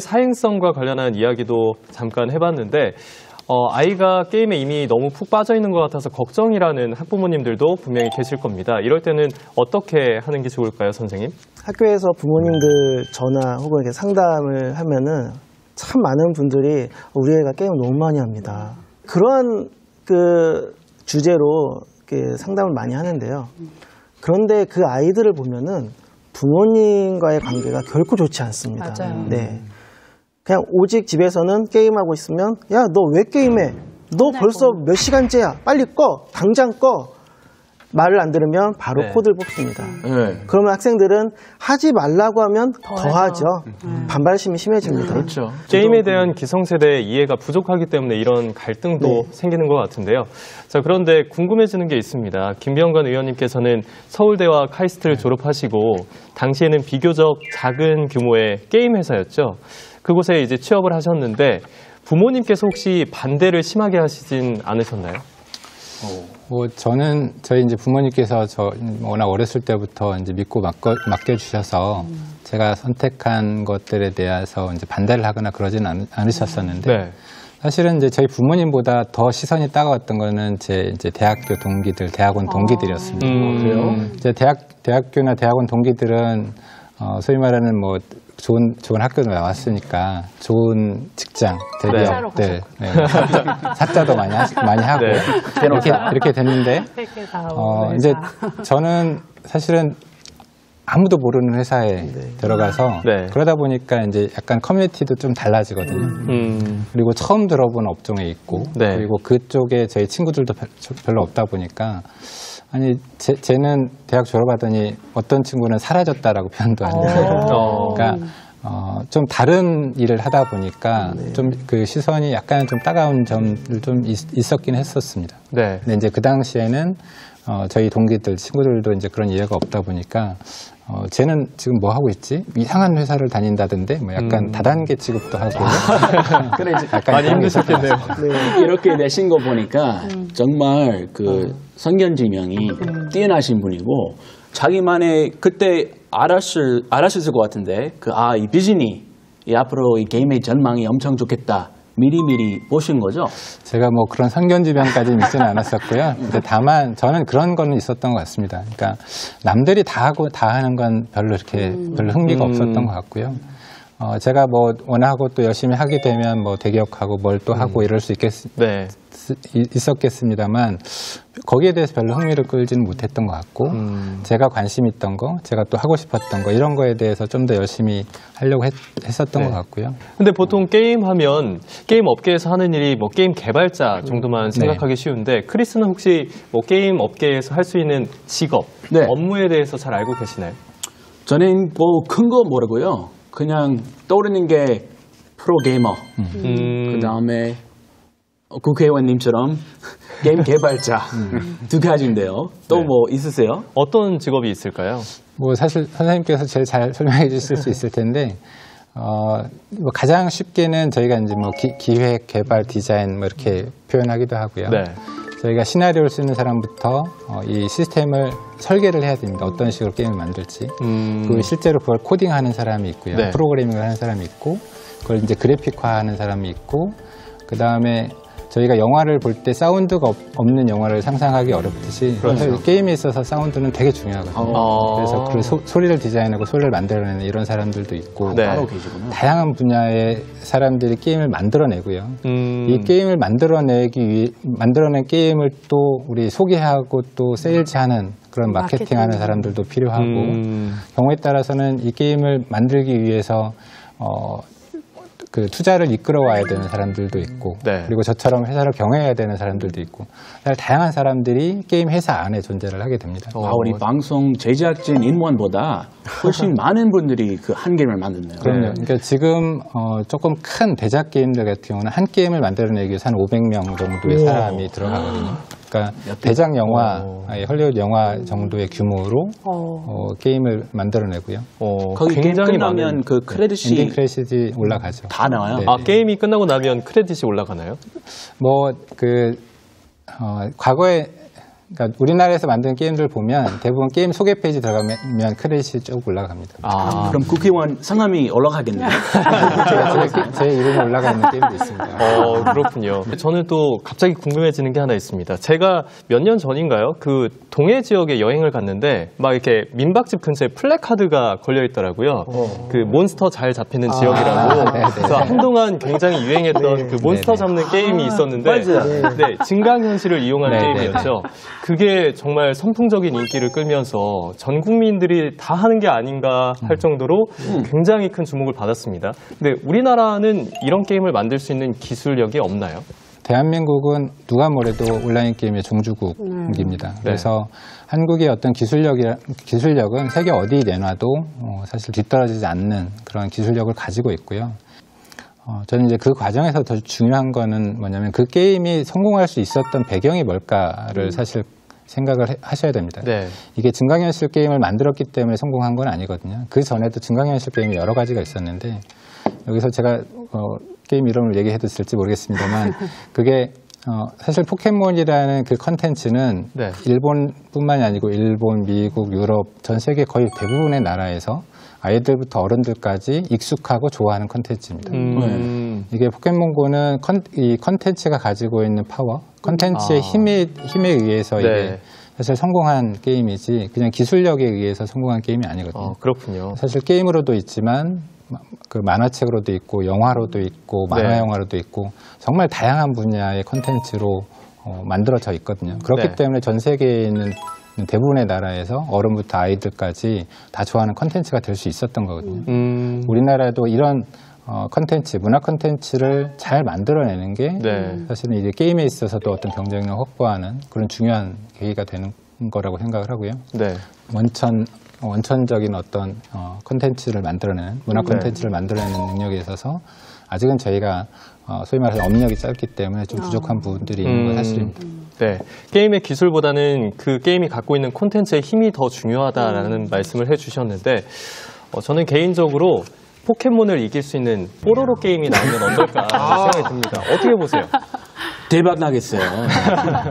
사행성과 관련한 이야기도 잠깐 해봤는데 아이가 게임에 이미 너무 푹 빠져 있는 것 같아서 걱정이라는 학부모님들도 분명히 계실 겁니다. 이럴 때는 어떻게 하는 게 좋을까요, 선생님? 학교에서 부모님들 전화 혹은 이렇게 상담을 하면은 참 많은 분들이 우리 애가 게임을 너무 많이 합니다. 그런 주제로 상담을 많이 하는데요. 그런데 그 아이들을 보면은 부모님과의 관계가 결코 좋지 않습니다. 맞아요. 네. 그냥 오직 집에서는 게임하고 있으면 야, 너 왜 게임해? 너 벌써 몇 시간째야? 빨리 꺼! 당장 꺼! 말을 안 들으면 바로 코드를 뽑습니다. 그러면 학생들은 하지 말라고 하면 더 하죠. 반발심이 심해집니다. 그렇죠. 게임에 대한 기성세대의 이해가 부족하기 때문에 이런 갈등도 생기는 것 같은데요. 자, 그런데 궁금해지는 게 있습니다. 김병관 의원님께서는 서울대와 카이스트를 졸업하시고 당시에는 비교적 작은 규모의 게임 회사였죠. 그곳에 이제 취업을 하셨는데 부모님께서 혹시 반대를 심하게 하시진 않으셨나요? 저는 저희 이제 부모님께서 워낙 어렸을 때부터 이제 믿고 맡겨주셔서 제가 선택한 것들에 대해서 이제 반대를 하거나 그러진 않으셨었는데 사실은 이제 저희 부모님보다 더 시선이 따가웠던 거는 제 이제 대학교 동기들, 대학원 동기들이었습니다. 그래요? 이제 대학교나 대학원 동기들은 소위 말하는 좋은 학교를 나왔으니까 좋은 직장, 대기업들, 사자도 많이 하고 이렇게 됐는데 이제 저는 사실은 아무도 모르는 회사에 들어가서 그러다 보니까 이제 약간 커뮤니티도 좀 달라지거든요. 그리고 처음 들어본 업종에 있고 그리고 그쪽에 저희 친구들도 별로 없다 보니까 아니 쟤는 대학 졸업하더니 어떤 친구는 사라졌다라고 표현도 하는데 그러니까 좀 다른 일을 하다 보니까 좀 그 시선이 약간 좀 따가운 점들 좀 있었긴 했었습니다. 근데 이제 그 당시에는 저희 동기들 친구들도 이제 그런 이해가 없다 보니까 쟤는 지금 뭐 하고 있지? 이상한 회사를 다닌다던데 뭐 약간 다단계 취급도 하고 그래 이제 약간 많이 힘드셨겠네요. 이렇게 내신 거 보니까 정말 그 성견지명이 뛰어나신 분이고 자기만의 그때 알았을 것 같은데 이 비즈니 이 앞으로 이 게임의 전망이 엄청 좋겠다. 미리미리 보신 거죠? 제가 뭐 그런 선견지명까지는 있지는 않았었고요. 근데 다만 저는 그런 거는 있었던 것 같습니다. 그러니까 남들이 다 하는 건 별로 흥미가 없었던 것 같고요. 제가 뭐 원하고 또 열심히 하게 되면 뭐 대기업하고 뭘 또 하고 이럴 수 있었겠습니다만 거기에 대해서 별로 흥미를 끌지는 못했던 것 같고 제가 관심 있던 거, 제가 또 하고 싶었던 거 이런 거에 대해서 좀 더 열심히 하려고 했었던 것 같고요. 근데 보통 게임하면 게임 업계에서 하는 일이 뭐 게임 개발자 정도만 생각하기 쉬운데 크리스는 혹시 뭐 게임 업계에서 할 수 있는 직업, 업무에 대해서 잘 알고 계시나요? 저는 뭐 큰 거 모르고요. 그냥 떠오르는 게 프로게이머, 그 다음에 국회의원님처럼 게임 개발자 두 가지인데요. 또 뭐 있으세요? 어떤 직업이 있을까요? 뭐 사실 선생님께서 제일 잘 설명해 주실 수 있을 텐데 뭐 가장 쉽게는 저희가 이제 뭐 기획, 개발, 디자인 뭐 이렇게 표현하기도 하고요. 저희가 시나리오를 쓰는 사람부터 이 시스템을 설계를 해야 됩니다. 어떤 식으로 게임을 만들지. 그리고 실제로 그걸 코딩하는 사람이 있고요. 프로그래밍을 하는 사람이 있고, 그걸 이제 그래픽화하는 사람이 있고, 그 다음에 저희가 영화를 볼 때 사운드가 없는 영화를 상상하기 어렵듯이 게임에 있어서 사운드는 되게 중요하거든요. 그래서 그 소리를 디자인하고 소리를 만들어내는 이런 사람들도 있고 따로 계시구나. 다양한 분야의 사람들이 게임을 만들어내고요. 이 게임을 만들어낸 게임을 또 우리 소개하고 또 세일즈하는 그런 마케팅하는 사람들도 필요하고 경우에 따라서는 이 게임을 만들기 위해서 그 투자를 이끌어와야 되는 사람들도 있고 그리고 저처럼 회사를 경영해야 되는 사람들도 있고 다양한 사람들이 게임 회사 안에 존재를 하게 됩니다. 우리 방송 제작진 인원보다 훨씬 많은 분들이 그 한 게임을 만드네요. 그럼요. 그러니까 지금 조금 큰 대작 게임들 같은 경우는 한 게임을 만들어내기 위해서 한 500명 정도의 사람이 들어가거든요. 그러니까 대작 영화, 헐리우드 영화 정도의 규모로 게임을 만들어내고요. 거기 게임 끝나면 그 크레딧이 엔딩 크레딧이 올라가죠. 다 나와요. 게임이 끝나고 나면 크레딧이 올라가나요? 뭐 과거에 그러니까 우리나라에서 만든 게임들 보면 대부분 게임 소개 페이지 들어가면 크레딧이 쭉 올라갑니다. 그럼 국회의원 성함이 올라가겠네요. 제 이름이 올라가 있는 게임도 있습니다. 그렇군요. 저는 또 갑자기 궁금해지는 게 하나 있습니다. 제가 몇 년 전인가요? 그 동해 지역에 여행을 갔는데 막 이렇게 민박집 근처에 플래카드가 걸려 있더라고요. 그 몬스터 잘 잡히는 지역이라고. 그래서 한동안 굉장히 유행했던 그 몬스터 잡는 게임이 있었는데, 네, 증강현실을 이용한 게임이었죠. 그게 정말 선풍적인 인기를 끌면서 전 국민들이 다 하는 게 아닌가 할 정도로 굉장히 큰 주목을 받았습니다. 근데 우리나라는 이런 게임을 만들 수 있는 기술력이 없나요? 대한민국은 누가 뭐래도 온라인 게임의 종주국입니다. 그래서 한국의 어떤 기술력은 세계 어디 내놔도 사실 뒤떨어지지 않는 그런 기술력을 가지고 있고요. 저는 이제 그 과정에서 더 중요한 거는 뭐냐면 그 게임이 성공할 수 있었던 배경이 뭘까를 사실 생각을 하셔야 됩니다. 네. 이게 증강현실 게임을 만들었기 때문에 성공한 건 아니거든요. 그 전에도 증강현실 게임이 여러 가지가 있었는데 여기서 제가 게임 이름을 얘기해도 될지 모르겠습니다만 그게 사실 포켓몬이라는 그 컨텐츠는 일본뿐만이 아니고 일본, 미국, 유럽 전 세계 거의 대부분의 나라에서 아이들부터 어른들까지 익숙하고 좋아하는 컨텐츠입니다. 이게 포켓몬고는 이 컨텐츠가 가지고 있는 파워, 컨텐츠의 힘에 의해서 이게 사실 성공한 게임이지 그냥 기술력에 의해서 성공한 게임이 아니거든요. 그렇군요. 사실 게임으로도 있지만 그 만화책으로도 있고 영화로도 있고 만화 영화로도 있고 정말 다양한 분야의 컨텐츠로 만들어져 있거든요. 그렇기 때문에 전 세계에 있는 대부분의 나라에서 어른부터 아이들까지 다 좋아하는 컨텐츠가 될 수 있었던 거거든요. 우리나라도 이런 컨텐츠, 문화 컨텐츠를 잘 만들어내는 게 사실은 이제 게임에 있어서도 어떤 경쟁력을 확보하는 그런 중요한 계기가 되는 거라고 생각을 하고요. 원천적인 어떤 컨텐츠를 만들어내는 문화 컨텐츠를 만들어내는 능력에 있어서 아직은 저희가 소위 말해서 업력이 짧기 때문에 좀 부족한 부분들이 있는 건 사실입니다. 네, 게임의 기술보다는 그 게임이 갖고 있는 콘텐츠의 힘이 더 중요하다라는 말씀을 해주셨는데 저는 개인적으로 포켓몬을 이길 수 있는 뽀로로 게임이 나오면 어떨까 생각이 듭니다. 어떻게 보세요? 대박 나겠어요.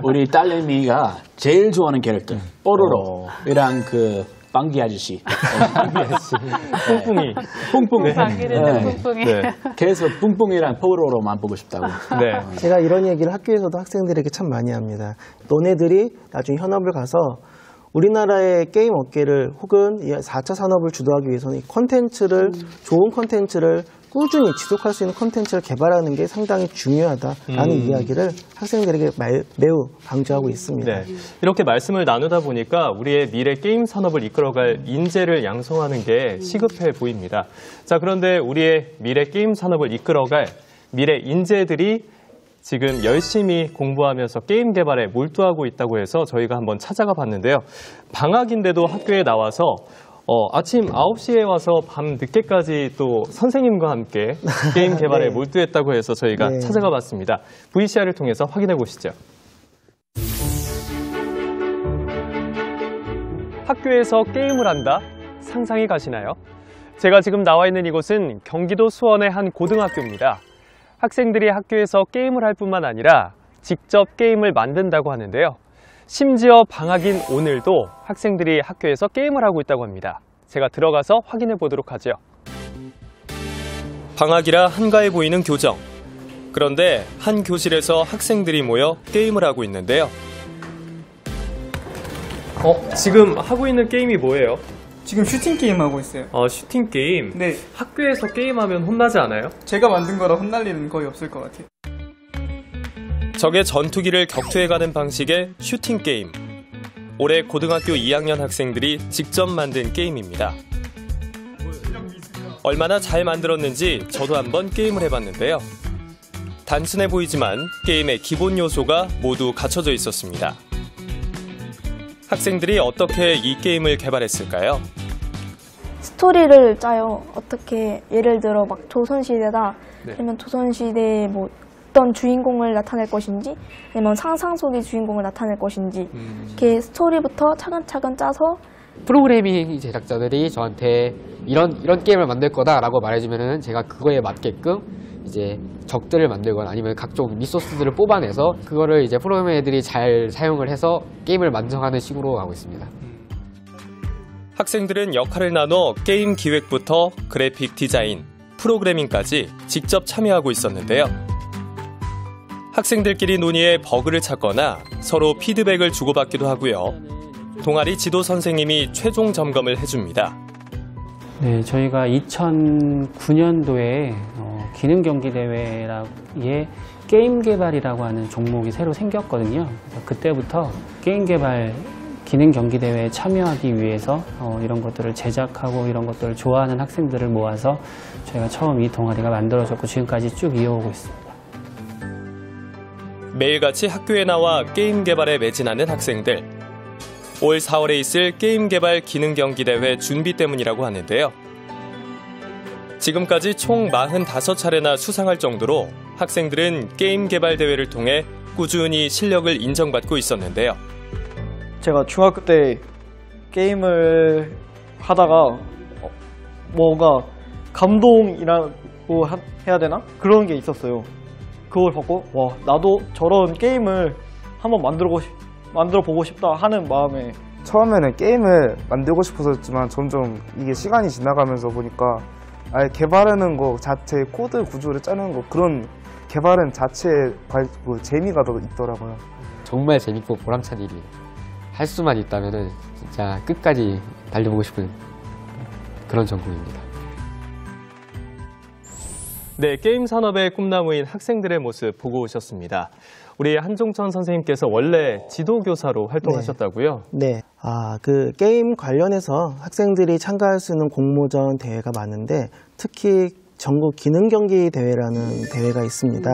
우리 딸내미가 제일 좋아하는 캐릭터 뽀로로랑 그 빵기 아저씨. 뿡뿡이. 뿡뿡이. 뿡뿡이. 그래서 뿡뿡이랑 뽀로로만 보고 싶다고. 제가 이런 얘기를 학교에서도 학생들에게 참 많이 합니다. 너네들이 나중에 현업을 가서 우리나라의 게임 업계를 혹은 4차 산업을 주도하기 위해서는 이 콘텐츠를 좋은 콘텐츠를 꾸준히 지속할 수 있는 콘텐츠를 개발하는 게 상당히 중요하다라는 이야기를 학생들에게 매우 강조하고 있습니다. 네. 이렇게 말씀을 나누다 보니까 우리의 미래 게임 산업을 이끌어갈 인재를 양성하는 게 시급해 보입니다. 자, 그런데 우리의 미래 게임 산업을 이끌어갈 미래 인재들이 지금 열심히 공부하면서 게임 개발에 몰두하고 있다고 해서 저희가 한번 찾아가 봤는데요. 방학인데도 학교에 나와서 아침 9시에 와서 밤 늦게까지 또 선생님과 함께 게임 개발에 몰두했다고 해서 저희가 찾아가 봤습니다. VCR을 통해서 확인해 보시죠. 학교에서 게임을 한다? 상상이 가시나요? 제가 지금 나와 있는 이곳은 경기도 수원의 한 고등학교입니다. 학생들이 학교에서 게임을 할 뿐만 아니라 직접 게임을 만든다고 하는데요. 심지어 방학인 오늘도 학생들이 학교에서 게임을 하고 있다고 합니다. 제가 들어가서 확인해 보도록 하죠. 방학이라 한가해 보이는 교정. 그런데 한 교실에서 학생들이 모여 게임을 하고 있는데요. 지금 하고 있는 게임이 뭐예요? 지금 슈팅 게임 하고 있어요. 슈팅 게임? 네. 학교에서 게임하면 혼나지 않아요? 제가 만든 거라 혼날 일은 거의 없을 것 같아요. 적의 전투기를 격투해가는 방식의 슈팅 게임. 올해 고등학교 2학년 학생들이 직접 만든 게임입니다. 얼마나 잘 만들었는지 저도 한번 게임을 해봤는데요. 단순해 보이지만 게임의 기본 요소가 모두 갖춰져 있었습니다. 학생들이 어떻게 이 게임을 개발했을까요? 스토리를 짜요. 어떻게 예를 들어 막 조선시대다 아니면 조선시대에 뭐 어떤 주인공을 나타낼 것인지 아니면 상상 속의 주인공을 나타낼 것인지 이렇게 스토리부터 차근차근 짜서 프로그래밍 제작자들이 저한테 이런 게임을 만들 거다라고 말해주면은 제가 그거에 맞게끔 이제 적들을 만들거나 아니면 각종 리소스들을 뽑아내서 그거를 이제 프로그래머 애들이 잘 사용을 해서 게임을 완성하는 식으로 하고 있습니다. 학생들은 역할을 나눠 게임 기획부터 그래픽 디자인, 프로그래밍까지 직접 참여하고 있었는데요. 학생들끼리 논의해 버그를 찾거나 서로 피드백을 주고받기도 하고요. 동아리 지도 선생님이 최종 점검을 해줍니다. 네, 저희가 2009년도에 기능 경기 대회에 게임 개발이라고 하는 종목이 새로 생겼거든요. 그때부터 게임 개발 기능 경기 대회에 참여하기 위해서 이런 것들을 제작하고 이런 것들을 좋아하는 학생들을 모아서 저희가 처음 이 동아리가 만들어졌고 지금까지 쭉 이어오고 있습니다. 매일같이 학교에 나와 게임 개발에 매진하는 학생들. 올 4월에 있을 게임 개발 기능 경기 대회 준비 때문이라고 하는데요. 지금까지 총 45차례나 수상할 정도로 학생들은 게임 개발 대회를 통해 꾸준히 실력을 인정받고 있었는데요. 제가 중학교 때 게임을 하다가 뭔가 감동이라고 해야 되나? 그런 게 있었어요. 그걸 보고 와, 나도 저런 게임을 한번 만들어 보고 싶다 하는 마음에 처음에는 게임을 만들고 싶었지만 점점 이게 시간이 지나가면서 보니까 아예 개발하는 거 자체 코드 구조를 짜는 거 그런 개발은 자체의 재미가 더 있더라고요. 정말 재밌고 보람찬 일이에요. 할 수만 있다면은 진짜 끝까지 달려보고 싶은 그런 전공입니다. 네, 게임 산업의 꿈나무인 학생들의 모습 보고 오셨습니다. 우리 한종천 선생님께서 원래 지도교사로 활동하셨다고요? 네. 그 게임 관련해서 학생들이 참가할 수 있는 공모전 대회가 많은데 특히 전국 기능 경기 대회라는 대회가 있습니다.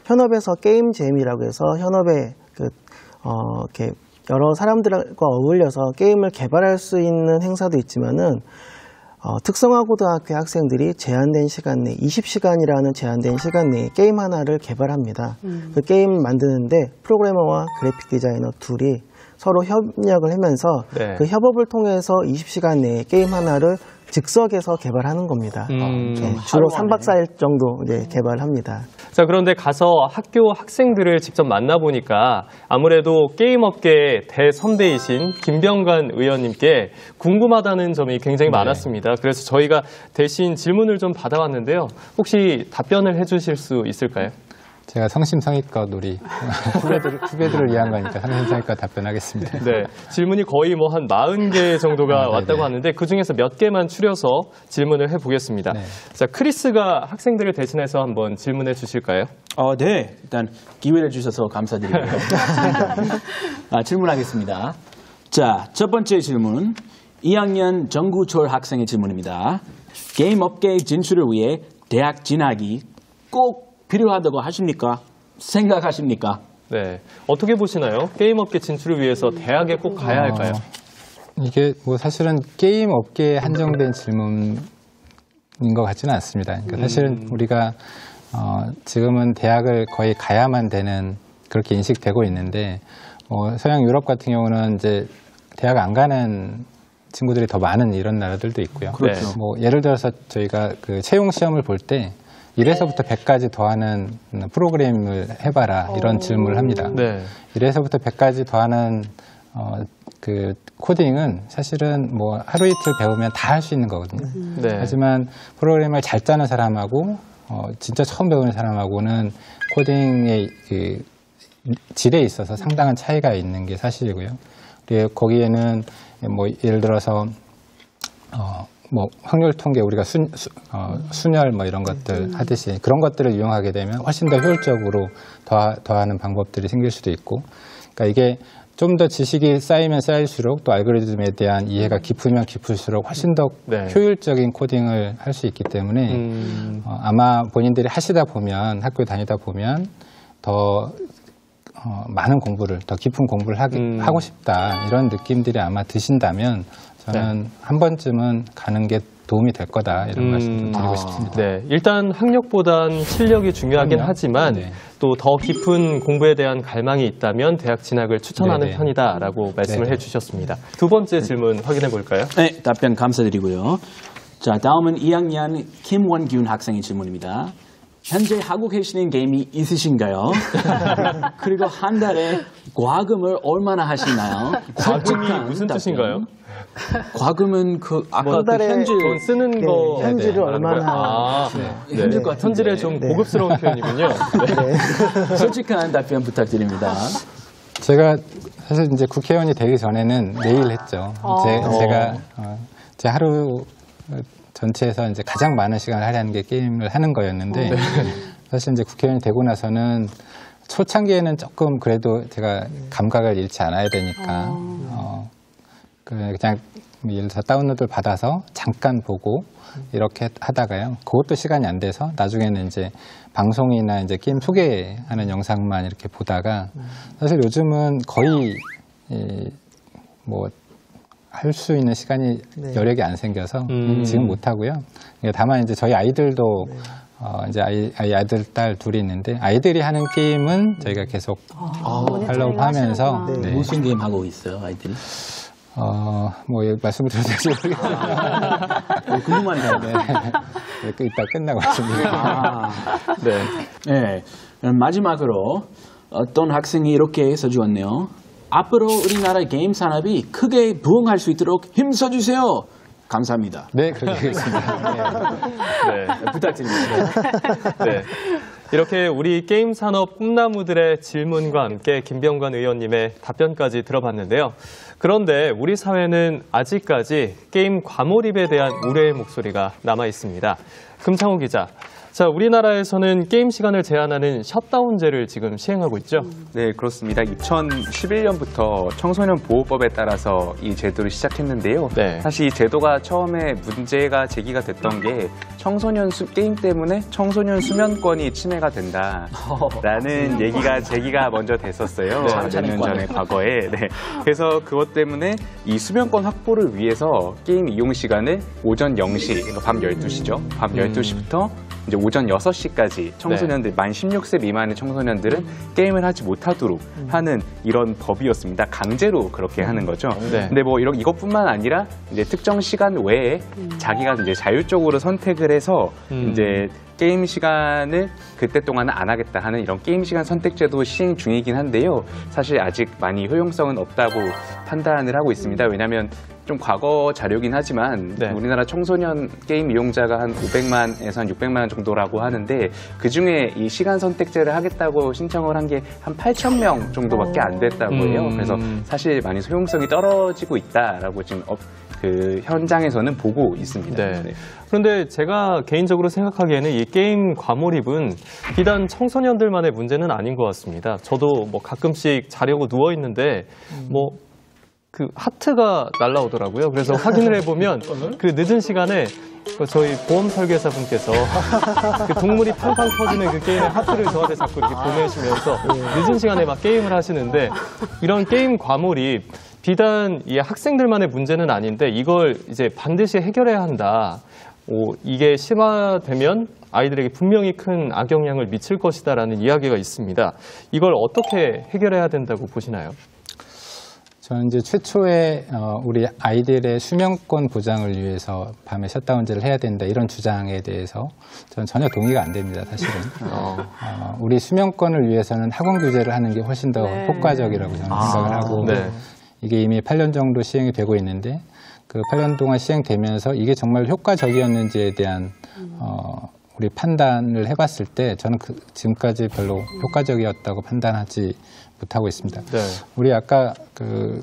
현업에서 게임 잼이라고 해서 현업에 이렇게 여러 사람들과 어울려서 게임을 개발할 수 있는 행사도 있지만은 특성화고등학교 학생들이 제한된 시간 내 20시간이라는 제한된 시간 내에 게임 하나를 개발합니다. 그 게임 만드는데 프로그래머와 그래픽 디자이너 둘이 서로 협력을 하면서 네. 그 협업을 통해서 20시간 내에 게임 하나를 즉석에서 개발하는 겁니다. 네, 주로 3박 4일 정도 개발합니다. 자, 그런데 가서 학교 학생들을 직접 만나보니까 아무래도 게임업계의 대선배이신 김병관 의원님께 궁금하다는 점이 굉장히 많았습니다. 그래서 저희가 대신 질문을 좀 받아왔는데요. 혹시 답변을 해주실 수 있을까요? 제가 성심성의껏 우리 후배들을 위한 거니까 성심성의껏 답변하겠습니다. 네, 질문이 거의 뭐 한 40개 정도가 왔다고 하는데 그중에서 몇 개만 추려서 질문을 해보겠습니다. 네. 자, 크리스가 학생들을 대신해서 한번 질문해 주실까요? 네. 일단 기회를 주셔서 감사드리고요. 질문하겠습니다. 자, 첫 번째 질문. 2학년 정구철 학생의 질문입니다. 게임 업계의 진출을 위해 대학 진학이 꼭 필요하다고 하십니까? 생각하십니까? 네, 어떻게 보시나요? 게임업계 진출을 위해서 대학에 꼭 가야 할까요? 이게 뭐 사실은 게임 업계에 한정된 질문인 것 같지는 않습니다. 그러니까 사실은 우리가 지금은 대학을 거의 가야만 되는 그렇게 인식되고 있는데 서양 유럽 같은 경우는 이제 대학 안 가는 친구들이 더 많은 이런 나라들도 있고요. 그렇죠. 뭐 예를 들어서 저희가 그 채용 시험을 볼 때 1에서부터 100까지 더하는 프로그램을 해봐라 이런 질문을 합니다. 네. 1에서부터 100까지 더하는 그 코딩은 사실은 뭐 하루 이틀 배우면 다 할 수 있는 거거든요. 네. 하지만 프로그램을 잘 짜는 사람하고 진짜 처음 배우는 사람하고는 코딩의 그 질에 있어서 상당한 차이가 있는 게 사실이고요. 그리고 거기에는 뭐 예를 들어서 뭐 확률 통계 우리가 순열 뭐 이런 것들 하듯이 그런 것들을 이용하게 되면 훨씬 더 효율적으로 더하는 방법들이 생길 수도 있고, 그러니까 이게 좀 더 지식이 쌓이면 쌓일수록 또 알고리즘에 대한 이해가 깊으면 깊을수록 훨씬 더 효율적인 코딩을 할 수 있기 때문에 아마 본인들이 하시다 보면 학교 다니다 보면 더 많은 공부를 더 깊은 공부를 하고 싶다 이런 느낌들이 아마 드신다면 저는 한 번쯤은 가는 게 도움이 될 거다 이런 말씀 드리고 싶습니다. 네, 일단 학력보단 실력이 중요하긴 하지만 또 더 깊은 공부에 대한 갈망이 있다면 대학 진학을 추천하는 편이다라고 말씀을 해주셨습니다. 두 번째 질문 확인해 볼까요? 네, 답변 감사드리고요. 자, 다음은 2학년 김원균 학생의 질문입니다. 현재 하고 계시는 게임이 있으신가요? 그리고 한 달에 과금을 얼마나 하시나요? 과금이 무슨 뜻인가요? 과금은 그 아까 한 달에 그 현질 돈 쓰는 거 현질을 얼마나 현질 것 같은데. 현질의 좀 고급스러운 표현이군요. 솔직한 답변 부탁드립니다. 제가 사실 이제 국회의원이 되기 전에는 매일 했죠. 제가 제 하루 전체에서 이제 가장 많은 시간을 할애하는 게 게임을 하는 거였는데 사실 이제 국회의원이 되고 나서는 초창기에는 조금 그래도 제가 감각을 잃지 않아야 되니까 그냥 예를 들어서 다운로드를 받아서 잠깐 보고 이렇게 하다가요. 그것도 시간이 안 돼서 나중에는 이제 방송이나 이제 게임 소개하는 영상만 이렇게 보다가 사실 요즘은 거의 뭐 할 수 있는 시간이 여력이 안 생겨서 지금 못 하고요. 다만 이제 저희 아이들도 이제 아이들 딸 둘이 있는데 아이들이 하는 게임은 저희가 계속 하려고 하면서 무슨 게임 하고 있어요, 아이들이? 뭐 말씀을 드려도 될지 모르겠어요. 궁금하니까. 이따 끝나고 말씀드릴게요. 네. 마지막으로 어떤 학생이 이렇게 써주었네요. 앞으로 우리나라 게임 산업이 크게 부흥할 수 있도록 힘써주세요. 감사합니다. 네, 그렇게 하겠습니다. 부탁드립니다. 네. 이렇게 우리 게임 산업 꿈나무들의 질문과 함께 김병관 의원님의 답변까지 들어봤는데요. 그런데 우리 사회는 아직까지 게임 과몰입에 대한 우려의 목소리가 남아 있습니다. 금창호 기자. 자, 우리나라에서는 게임 시간을 제한하는 셧다운제를 지금 시행하고 있죠? 네, 그렇습니다. 2011년부터 청소년 보호법에 따라서 이 제도를 시작했는데요. 사실 이 제도가 처음에 문제가 제기가 됐던 게 청소년 게임 때문에 청소년 수면권이 침해가 된다라는 얘기가 제기가 먼저 됐었어요. 몇 년 전에 과거에. 그래서 그것 때문에 이 수면권 확보를 위해서 게임 이용 시간을 오전 0시, 그러니까 밤 12시죠. 밤 12시부터 이제 오전 6시까지 청소년들, 만 16세 미만의 청소년들은 게임을 하지 못하도록 하는 이런 법이었습니다. 강제로 그렇게 하는 거죠. 근데 뭐 이것뿐만 아니라 이제 특정 시간 외에 자기가 이제 자율적으로 선택을 해서 이제 게임 시간을 그때 동안은 안 하겠다 하는 이런 게임 시간 선택제도 시행 중이긴 한데요. 사실 아직 많이 효용성은 없다고 판단을 하고 있습니다. 왜냐하면 좀 과거 자료긴 하지만 우리나라 청소년 게임 이용자가 한 500만에서 한 600만 정도라고 하는데 그중에 이 시간 선택제를 하겠다고 신청을 한 게 한 8,000명 정도밖에 안 됐다고 해요. 그래서 사실 많이 소용성이 떨어지고 있다라고 지금 그 현장에서는 보고 있습니다. 그런데 제가 개인적으로 생각하기에는 이 게임 과몰입은 비단 청소년들만의 문제는 아닌 것 같습니다. 저도 뭐 가끔씩 자려고 누워 있는데 뭐 그 하트가 날라오더라고요. 그래서 확인을 해보면 그 늦은 시간에 저희 보험 설계사 분께서 그 동물이 팡팡 터지는 그 게임의 하트를 저한테 자꾸 이렇게 보내시면서 늦은 시간에 막 게임을 하시는데 이런 게임 과몰입 비단 이 학생들만의 문제는 아닌데 이걸 이제 반드시 해결해야 한다. 이게 심화되면 아이들에게 분명히 큰 악영향을 미칠 것이다라는 이야기가 있습니다. 이걸 어떻게 해결해야 된다고 보시나요? 저는 이제 최초에 우리 아이들의 수면권 보장을 위해서 밤에 셧다운제를 해야 된다 이런 주장에 대해서 저는 전혀 동의가 안 됩니다. 사실은 우리 수면권을 위해서는 학원 규제를 하는 게 훨씬 더 효과적이라고 저는 생각을 하고 이게 이미 8년 정도 시행이 되고 있는데 그 8년 동안 시행되면서 이게 정말 효과적이었는지에 대한 우리 판단을 해봤을 때 저는 지금까지 별로 효과적이었다고 판단하지 못하고 있습니다. 우리 아까 그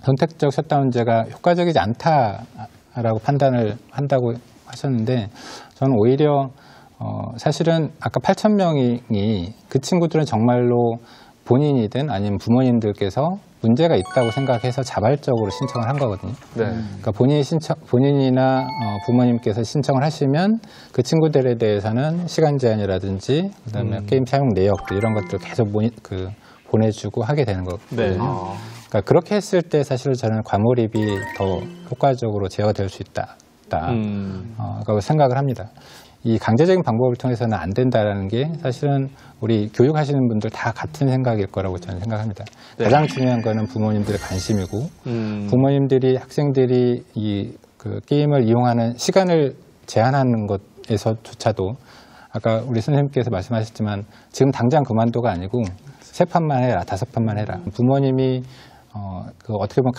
선택적 셧다운제가 효과적이지 않다라고 판단을 한다고 하셨는데 저는 오히려 사실은 아까 8,000명이 그 친구들은 정말로 본인이든 아니면 부모님들께서 문제가 있다고 생각해서 자발적으로 신청을 한 거거든요. 그러니까 본인이나 부모님께서 신청을 하시면 그 친구들에 대해서는 시간 제한이라든지 그다음에 게임 사용 내역들 이런 것들 계속 보내주고 하게 되는 거거든요. 그러니까 그렇게 했을 때 사실 저는 과몰입이 더 효과적으로 제어될 수 있다고 생각을 합니다. 이 강제적인 방법을 통해서는 안 된다라는 게 사실은 우리 교육하시는 분들 다 같은 생각일 거라고 저는 생각합니다. 가장 중요한 거는 부모님들의 관심이고 부모님들이 학생들이 그 게임을 이용하는 시간을 제한하는 것에서조차도 아까 우리 선생님께서 말씀하셨지만 지금 당장 그만둬가 아니고 3판만 해라, 5판만 해라. 부모님이 어떻게 보면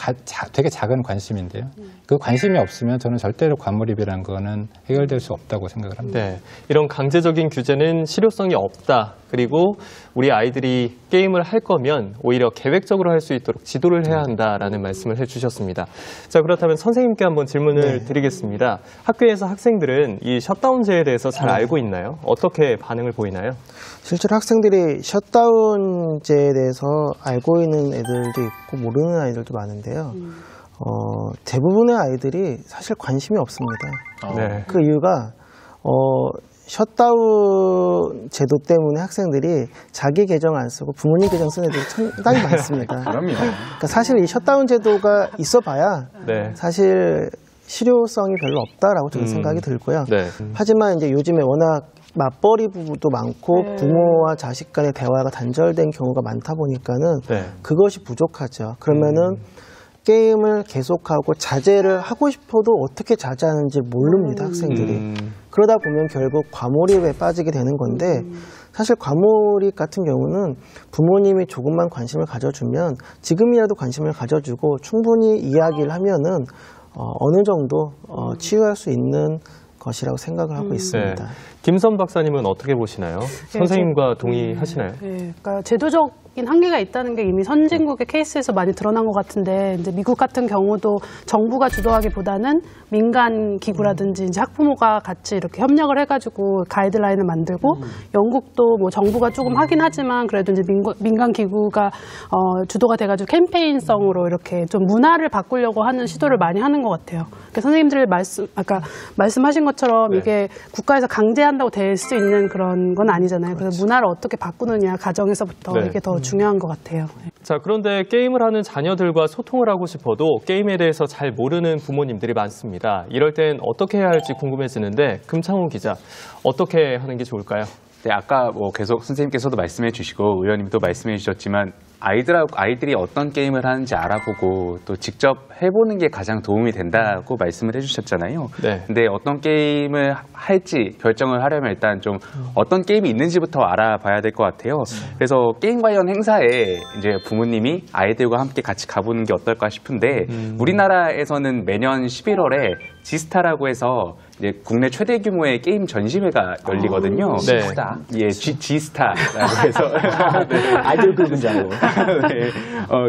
되게 작은 관심인데요. 그 관심이 없으면 저는 절대로 과몰입이라는 거는 해결될 수 없다고 생각을 합니다. 네, 이런 강제적인 규제는 실효성이 없다. 그리고 우리 아이들이 게임을 할 거면 오히려 계획적으로 할 수 있도록 지도를 해야 한다라는 말씀을 해주셨습니다. 자, 그렇다면 선생님께 한번 질문을 드리겠습니다. 학교에서 학생들은 이 셧다운제에 대해서 잘 알고 있나요? 어떻게 반응을 보이나요? 실제로 학생들이 셧다운제에 대해서 알고 있는 애들도 있고 모르는 아이들도 많은데요. 대부분의 아이들이 사실 관심이 없습니다. 네. 그 이유가 셧다운 제도 때문에 학생들이 자기 계정 안 쓰고 부모님 계정 쓰는 애들이 상당히 많습니다. 그럼요. 그러니까 사실 이 셧다운 제도가 있어봐야 사실 실효성이 별로 없다라고 저는 생각이 들고요. 하지만 이제 요즘에 워낙 맞벌이 부부도 많고 부모와 자식 간의 대화가 단절된 경우가 많다 보니까는 그것이 부족하죠. 그러면은 게임을 계속하고 자제를 하고 싶어도 어떻게 자제하는지 모릅니다, 학생들이. 그러다 보면 결국 과몰입에 빠지게 되는 건데 사실 과몰입 같은 경우는 부모님이 조금만 관심을 가져주면 지금이라도 관심을 가져주고 충분히 이야기를 하면은 어느 정도 치유할 수 있는 것이라고 생각을 하고 있습니다. 네. 김선 박사님은 어떻게 보시나요? 선생님과 동의하시나요? 네, 그러니까 제도적인 한계가 있다는 게 이미 선진국의 케이스에서 많이 드러난 것 같은데, 이제 미국 같은 경우도 정부가 주도하기보다는 민간 기구라든지 이제 학부모가 같이 이렇게 협력을 해가지고 가이드라인을 만들고, 영국도 뭐 정부가 조금 하긴 하지만 그래도 이제 민간 기구가 주도가 돼가지고 캠페인성으로 이렇게 좀 문화를 바꾸려고 하는 시도를 많이 하는 것 같아요. 그러니까 선생님들 아까 말씀하신 것처럼 이게 국가에서 강제한다고 될 수 있는 그런 건 아니잖아요. 그래서 문화를 어떻게 바꾸느냐, 가정에서부터 이게 더 중요한 것 같아요. 자, 그런데 게임을 하는 자녀들과 소통을 하고 싶어도 게임에 대해서 잘 모르는 부모님들이 많습니다. 이럴 땐 어떻게 해야 할지 궁금해지는데 금창훈 기자, 어떻게 하는 게 좋을까요? 네, 아까 뭐 계속 선생님께서도 말씀해 주시고 의원님도 말씀해 주셨지만 아이들이 어떤 게임을 하는지 알아보고 또 직접 해보는 게 가장 도움이 된다고 말씀을 해주셨잖아요. 근데 어떤 게임을 할지 결정을 하려면 일단 좀 어떤 게임이 있는지부터 알아봐야 될 것 같아요. 그래서 게임 관련 행사에 이제 부모님이 아이들과 함께 같이 가보는 게 어떨까 싶은데 우리나라에서는 매년 11월에 지스타라고 해서 이제 국내 최대 규모의 게임 전시회가 열리거든요. 지스타? 예, 지스타라고 해서 아이돌 그룹인 줄 알고. 네.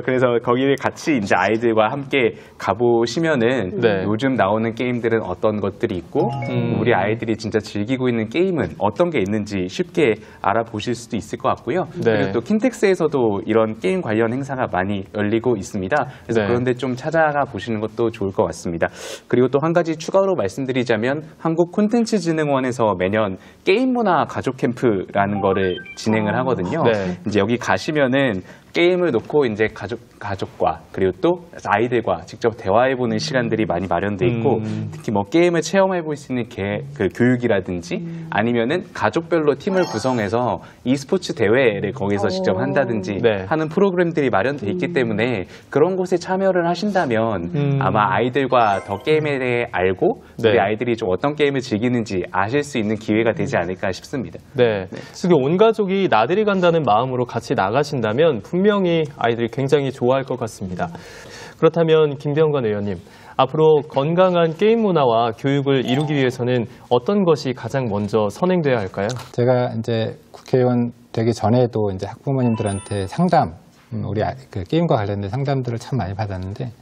그래서 거기를 같이 이제 아이들과 함께 가보시면은 요즘 나오는 게임들은 어떤 것들이 있고 우리 아이들이 진짜 즐기고 있는 게임은 어떤 게 있는지 쉽게 알아보실 수도 있을 것 같고요. 그리고 또 킨텍스에서도 이런 게임 관련 행사가 많이 열리고 있습니다. 그래서 그런데 좀 찾아가 보시는 것도 좋을 것 같습니다. 그리고 또 한 가지 추가로 말씀드리자면 한국콘텐츠진흥원에서 매년 게임 문화 가족 캠프라는 거를 진행을 하거든요. 이제 여기 가시면은 게임을 놓고 이제 가족과 그리고 또 아이들과 직접 대화해보는 시간들이 많이 마련돼 있고 특히 뭐 게임을 체험해볼 수 있는 그 교육이라든지 아니면은 가족별로 팀을 구성해서 e스포츠 대회를 거기서 직접 한다든지 하는 프로그램들이 마련돼 있기 때문에 그런 곳에 참여를 하신다면 아마 아이들과 더 게임에 대해 알고 우리 아이들이 좀 어떤 게임을 즐기는지 아실 수 있는 기회가 되지 않을까 싶습니다. 특히 온 가족이 나들이 간다는 마음으로 같이 나가신다면 분명히 아이들이 굉장히 좋아할 것 같습니다. 그렇다면 김병관 의원님, 앞으로 건강한 게임 문화와 교육을 이루기 위해서는 어떤 것이 가장 먼저 선행돼야 할까요? 제가 이제 국회의원 되기 전에도 이제 학부모님들한테 상담, 우리 그 게임과 관련된 상담들을 참 많이 받았는데,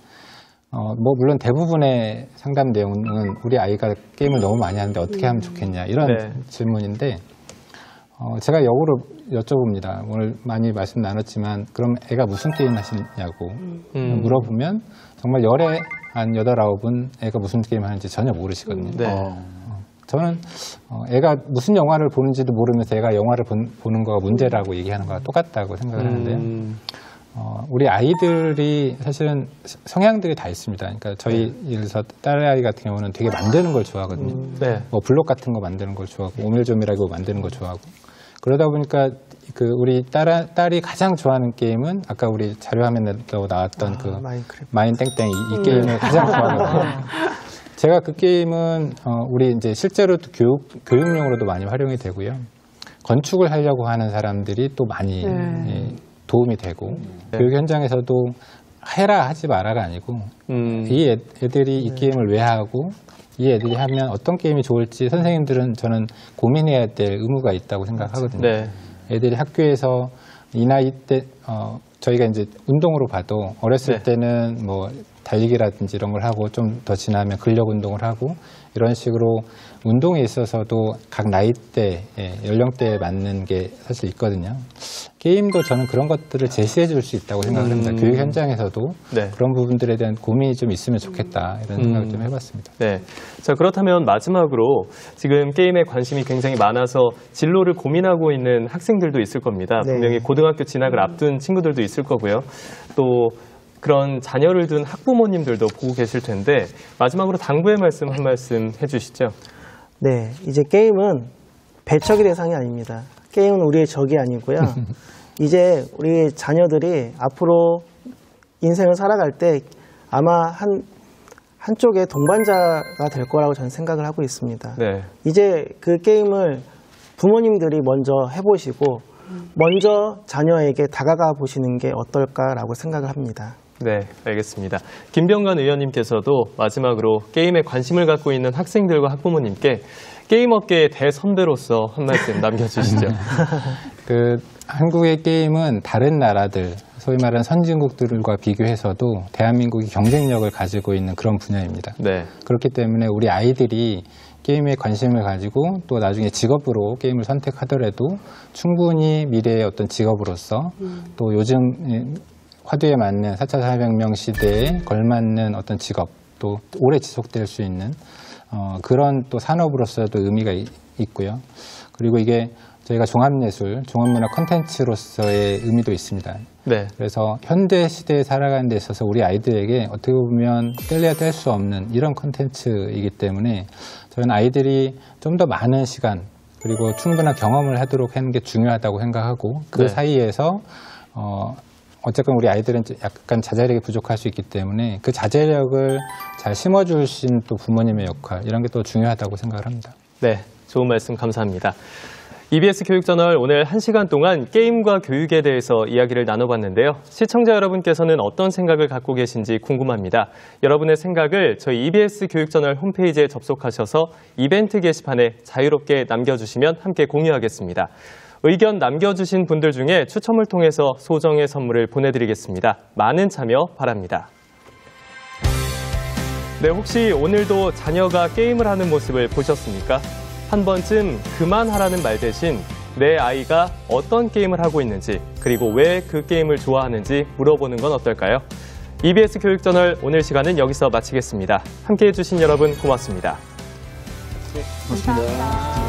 뭐 물론 대부분의 상담 내용은 우리 아이가 게임을 너무 많이 하는데 어떻게 하면 좋겠냐 이런 질문인데, 제가 역으로 여쭤봅니다. 오늘 많이 말씀 나눴지만 그럼 애가 무슨 게임 하시냐고 물어보면 정말 열에 한 8, 9은 애가 무슨 게임 하는지 전혀 모르시거든요. 저는 애가 무슨 영화를 보는지도 모르면서 애가 영화를 보는 거가 문제라고 얘기하는 거와 똑같다고 생각을 하는데요. 우리 아이들이 사실은 성향들이 다 있습니다. 그러니까 저희 예를 들어서 딸아이 같은 경우는 되게 만드는 걸 좋아하거든요. 뭐 블록 같은 거 만드는 걸 좋아하고 오밀조밀하게 만드는 걸 좋아하고 그러다 보니까 그 우리 딸이 가장 좋아하는 게임은 아까 우리 자료화면에도 나왔던 그 마인 땡땡 이 게임을 가장 좋아하거든요. 제가 그 게임은 우리 이제 실제로도 교육용으로도 많이 활용이 되고요. 건축을 하려고 하는 사람들이 또 많이 도움이 되고 교육 현장에서도 해라 하지 마라가 아니고 이 애들이 이 게임을 왜 하고 이 애들이 하면 어떤 게임이 좋을지 선생님들은 저는 고민해야 될 의무가 있다고 생각하거든요. 네. 애들이 학교에서 이 나이 때 저희가 이제 운동으로 봐도 어렸을 때는 뭐 달리기라든지 이런 걸 하고 좀 더 지나면 근력 운동을 하고 이런 식으로 운동에 있어서도 각 나이대, 연령대에 맞는 게 사실 있거든요. 게임도 저는 그런 것들을 제시해 줄 수 있다고 생각을 합니다. 교육 현장에서도 그런 부분들에 대한 고민이 좀 있으면 좋겠다 이런 생각을 좀 해봤습니다. 네. 자, 그렇다면 마지막으로 지금 게임에 관심이 굉장히 많아서 진로를 고민하고 있는 학생들도 있을 겁니다. 분명히 고등학교 진학을 앞둔 친구들도 있을 거고요. 또 그런 자녀를 둔 학부모님들도 보고 계실 텐데 마지막으로 당부의 말씀 한 말씀 해주시죠. 네, 이제 게임은 배척의 대상이 아닙니다. 게임은 우리의 적이 아니고요. 이제 우리 자녀들이 앞으로 인생을 살아갈 때 아마 한쪽의 동반자가 될 거라고 저는 생각을 하고 있습니다. 네. 이제 그 게임을 부모님들이 먼저 해보시고 먼저 자녀에게 다가가 보시는 게 어떨까라고 생각을 합니다. 네, 알겠습니다. 김병관 의원님께서도 마지막으로 게임에 관심을 갖고 있는 학생들과 학부모님께 게임업계의 대선배로서 한 말씀 남겨주시죠. 한국의 게임은 다른 나라들, 소위 말하는 선진국들과 비교해서도 대한민국이 경쟁력을 가지고 있는 그런 분야입니다. 네. 그렇기 때문에 우리 아이들이 게임에 관심을 가지고 또 나중에 직업으로 게임을 선택하더라도 충분히 미래의 어떤 직업으로서 또 요즘 화두에 맞는 4차 산업혁명 시대에 걸맞는 어떤 직업 또 오래 지속될 수 있는 그런 또 산업으로서도 의미가 있고요. 그리고 이게 저희가 종합예술, 종합문화 콘텐츠로서의 의미도 있습니다. 네. 그래서 현대 시대에 살아가는 데 있어서 우리 아이들에게 어떻게 보면 뗄래야 뗄 수 없는 이런 콘텐츠이기 때문에 저는 아이들이 좀 더 많은 시간 그리고 충분한 경험을 하도록 하는 게 중요하다고 생각하고 그 사이에서 어쨌건 우리 아이들은 약간 자제력이 부족할 수 있기 때문에 그 자제력을 잘 심어주신 또 부모님의 역할 이런 게 또 중요하다고 생각을 합니다. 네, 좋은 말씀 감사합니다. EBS 교육저널 오늘 1시간 동안 게임과 교육에 대해서 이야기를 나눠봤는데요. 시청자 여러분께서는 어떤 생각을 갖고 계신지 궁금합니다. 여러분의 생각을 저희 EBS 교육저널 홈페이지에 접속하셔서 이벤트 게시판에 자유롭게 남겨주시면 함께 공유하겠습니다. 의견 남겨주신 분들 중에 추첨을 통해서 소정의 선물을 보내드리겠습니다. 많은 참여 바랍니다. 네, 혹시 오늘도 자녀가 게임을 하는 모습을 보셨습니까? 한 번쯤 그만하라는 말 대신 내 아이가 어떤 게임을 하고 있는지 그리고 왜 그 게임을 좋아하는지 물어보는 건 어떨까요? EBS 교육저널 오늘 시간은 여기서 마치겠습니다. 함께해 주신 여러분 고맙습니다. 고맙습니다.